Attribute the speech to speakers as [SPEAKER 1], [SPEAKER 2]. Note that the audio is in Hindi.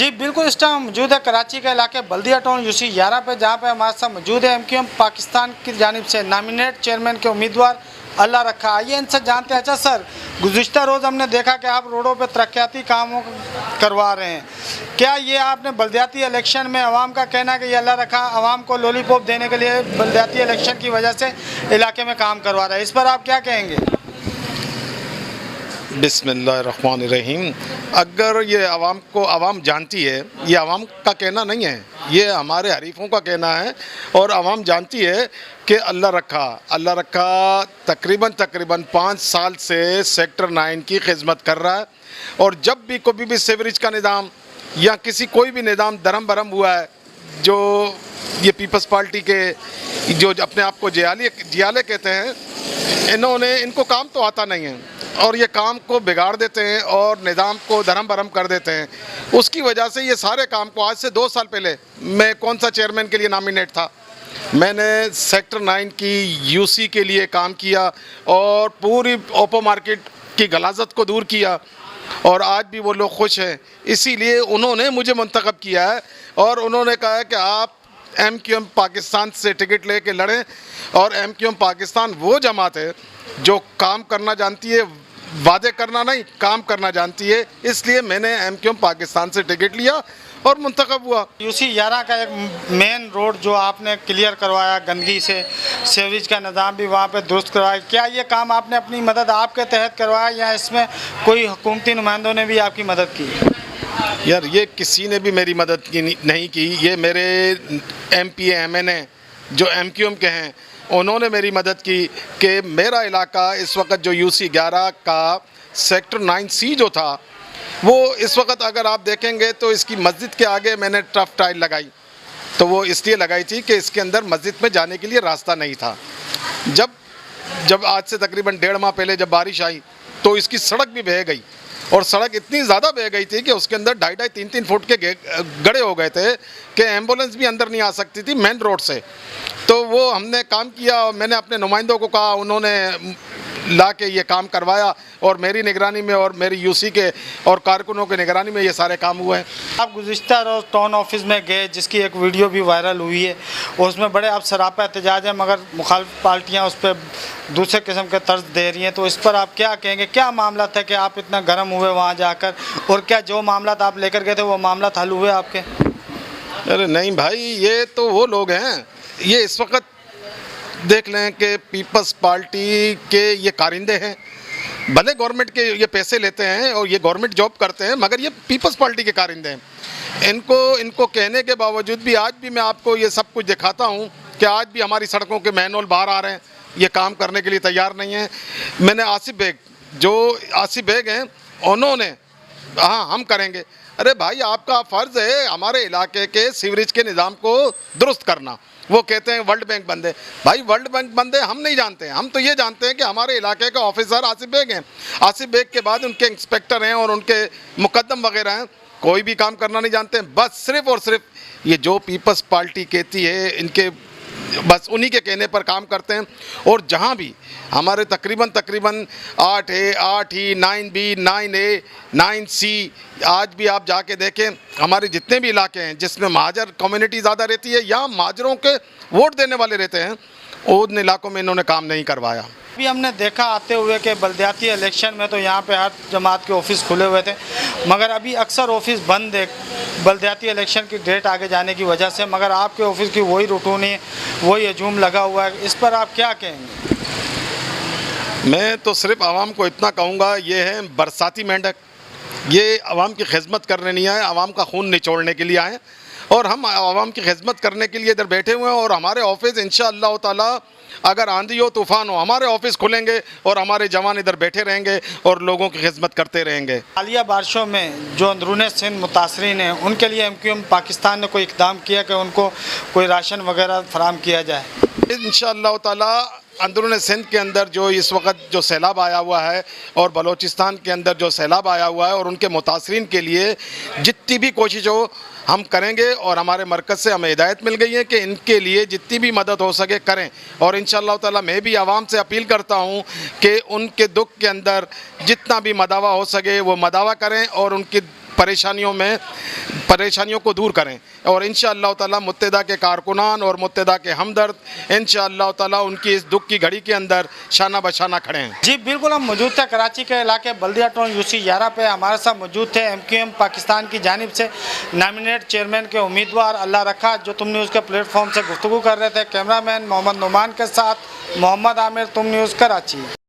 [SPEAKER 1] जी बिल्कुल, इस टाइम मौजूद है कराची के इलाके बल्दिया टाउन यूसी 11 पे, जहाँ पे हमारे साथ मौजूद है एमक्यूएम पाकिस्तान की जानिब से नॉमिनेट चेयरमैन के उम्मीदवार अल्लाह रखा। आइए इनसे जानते हैं। अच्छा सर, गुज़िश्ता रोज़ हमने देखा कि आप रोडों पे तरक्याती कामों करवा रहे हैं, क्या ये आपने बल्दियाती इलेक्शन में अवाम का कहना है कि ये अल्लाह रखा अवाम को लॉलीपॉप देने के लिए बल्दियाती इलेक्शन की वजह से इलाके में काम करवा रहा है, इस पर आप क्या कहेंगे?
[SPEAKER 2] बिस्मिल्लाहिर्रहमानिर्रहीम। अगर ये आवाम जानती है, ये आवाम का कहना नहीं है, ये हमारे हरीफों का कहना है। और आवाम जानती है कि अल्लाह रखा तकरीबन 5 साल से सेक्टर 9 की खिदमत कर रहा है। और जब भी कोई भी सीवरेज का निज़ाम या कोई भी निज़ाम दरम बरम हुआ है, जो ये पीपल्स पार्टी के जो अपने आप को जियाले कहते हैं, इनको काम तो आता नहीं है और ये काम को बिगाड़ देते हैं और निज़ाम को धर्म भरम कर देते हैं। उसकी वजह से ये सारे काम को आज से 2 साल पहले मैं कौन सा चेयरमैन के लिए नॉमिनेट था, मैंने सेक्टर 9 की यूसी के लिए काम किया और पूरी ओपो मार्केट की गलाजत को दूर किया और आज भी वो लोग खुश हैं। इसीलिए उन्होंने मुझे मुंतखब किया है और उन्होंने कहा है कि आप एमक्यूएम पाकिस्तान से टिकट लेके लड़ें। और एमक्यूएम पाकिस्तान वो जमात है जो काम करना जानती है, वादे करना नहीं, काम करना जानती है। इसलिए मैंने एमक्यूएम पाकिस्तान से टिकट लिया और मुंतखब हुआ।
[SPEAKER 1] यूसी 11 का एक मेन रोड जो आपने क्लियर करवाया, गंदगी से सीवरेज का निज़ाम भी वहाँ पे दुरुस्त करवाया, क्या ये काम आपने अपनी मदद आपके तहत करवाया या इसमें कोई हुकूमती नुमाइंदों ने भी आपकी मदद की?
[SPEAKER 2] यार, ये किसी ने भी मेरी मदद नहीं की। ये मेरे एमपी एमएनए जो एमक्यूएम के हैं, उन्होंने मेरी मदद की कि मेरा इलाका इस वक्त जो यूसी 11 का सेक्टर 9C जो था, वो इस वक्त अगर आप देखेंगे तो इसकी मस्जिद के आगे मैंने टफ टाइल लगाई। तो वो इसलिए लगाई थी कि इसके अंदर मस्जिद में जाने के लिए रास्ता नहीं था। जब आज से तकरीबन 1.5 माह पहले जब बारिश आई तो इसकी सड़क भी बह गई और सड़क इतनी ज़्यादा बह गई थी कि उसके अंदर 2.5-3 फुट के गड्ढे हो गए थे कि एम्बुलेंस भी अंदर नहीं आ सकती थी मेन रोड से। तो वो हमने काम किया और मैंने अपने नुमाइंदों को कहा, उन्होंने ला के ये काम करवाया और मेरी निगरानी में और मेरी यूसी के और कारकुनों की निगरानी में ये सारे काम हुए हैं।
[SPEAKER 1] आप गुज़िश्ता रोज़ टाउन ऑफिस में गए, जिसकी एक वीडियो भी वायरल हुई है, उसमें बड़े अब सरापा एहतजाज है, मगर मुखालिफ पार्टियाँ उस पर दूसरे किस्म के तर्ज दे रही हैं। तो इस पर आप क्या कहेंगे? क्या मामला था कि आप इतना गर्म हुए वहाँ जाकर, और क्या जो मामला आप लेकर गए थे वो मामला हल हुए आपके?
[SPEAKER 2] अरे नहीं भाई, ये तो वो लोग हैं, ये इस वक्त देख लें कि पीपल्स पार्टी के ये कारिंदे हैं। भले गवर्नमेंट के ये पैसे लेते हैं और ये गवर्नमेंट जॉब करते हैं, मगर ये पीपल्स पार्टी के कारिंदे हैं। इनको कहने के बावजूद भी आज भी मैं आपको ये सब कुछ दिखाता हूँ कि आज भी हमारी सड़कों के मैनुअल बाहर आ रहे हैं, ये काम करने के लिए तैयार नहीं है। मैंने आसिफ बेग हैं, उन्होंने हाँ हम करेंगे। अरे भाई, आपका फ़र्ज़ है हमारे इलाके के सीवरेज के निज़ाम को दुरुस्त करना। वो कहते हैं वर्ल्ड बैंक बंदे। भाई, वर्ल्ड बैंक बंदे हम नहीं जानते हैं, हम तो ये जानते हैं कि हमारे इलाके का ऑफिसर आसिफ बेग हैं। आसिफ बेग के बाद उनके इंस्पेक्टर हैं और उनके मुकद्दम वगैरह हैं, कोई भी काम करना नहीं जानते हैं। बस सिर्फ़ और सिर्फ ये जो पीपल्स पार्टी कहती है, इनके बस उन्हीं के कहने पर काम करते हैं। और जहाँ भी हमारे तकरीबन 8A, 8E, 9B, 9A, 9C, आज भी आप जाके देखें, हमारे जितने भी इलाके हैं जिसमें महाजर कम्युनिटी ज़्यादा रहती है या महाजरों के वोट देने वाले रहते हैं, उन इलाकों में इन्होंने काम नहीं करवाया।
[SPEAKER 1] अभी हमने देखा आते हुए कि बल्दियाती इलेक्शन में तो यहाँ पे हर जमात के ऑफिस खुले हुए थे, मगर अभी अक्सर ऑफिस बंद है बल्दियाती इलेक्शन की डेट आगे जाने की वजह से, मगर आपके ऑफिस की वही रूटीन, वही हजूम लगा हुआ है। इस पर आप क्या कहेंगे?
[SPEAKER 2] मैं तो सिर्फ आवाम को इतना कहूँगा, ये है बरसाती मेंढक, ये आवाम की खिदमत करने नहीं आए, आवाम का खून निचोड़ने के लिए आए। और हम आवाम की खिदमत करने के लिए इधर बैठे हुए हैं और हमारे ऑफिस इंशाअल्लाह ताला अगर आंधी हो तूफ़ान हो, हमारे ऑफिस खुलेंगे और हमारे जवान इधर बैठे रहेंगे और लोगों की खिदमत करते रहेंगे।
[SPEAKER 1] हालिया बारिशों में जो अंदरून सिंध मुतासरीन हैं, उनके लिए एमक्यूएम पाकिस्तान ने कोई इक़दाम किया कि उनको कोई राशन वगैरह फराहम किया जाए?
[SPEAKER 2] इंशाअल्लाह ताला अंदरून सिंध के अंदर जो इस वक्त जो सैलाब आया हुआ है और बलूचिस्तान के अंदर जो सैलाब आया हुआ है और उनके मुतासरीन के लिए जितनी भी कोशिश हो हम करेंगे। और हमारे मरकज़ से हमें हिदायत मिल गई है कि इनके लिए जितनी भी मदद हो सके करें। और इंशाअल्लाह ताला मैं भी आवाम से अपील करता हूँ कि उनके दुख के अंदर जितना भी मदावा हो सके वो मदावा करें और उनकी परेशानियों को दूर करें और इंशाअल्लाह ताला मुत्तदा के कारकुनान और मुत्तदा के हमदर्द इंशाअल्लाह ताला उनकी इस दुख की घड़ी के अंदर शाना बशाना खड़े हैं।
[SPEAKER 1] जी बिल्कुल, हम मौजूद थे कराची के इलाके बल्दिया टाउन यूसी 11 पे। हमारे साथ मौजूद थे MQM पाकिस्तान की जानिब से नॉमिनेट चेयरमैन के उम्मीदवार अल्लाह रखा, जो तुम न्यूज़ के प्लेटफॉर्म से गुफ्तगू कर रहे थे। कैमरामैन मोहम्मद नुमान के साथ मोहम्मद आमिर, तुम न्यूज़ कराची।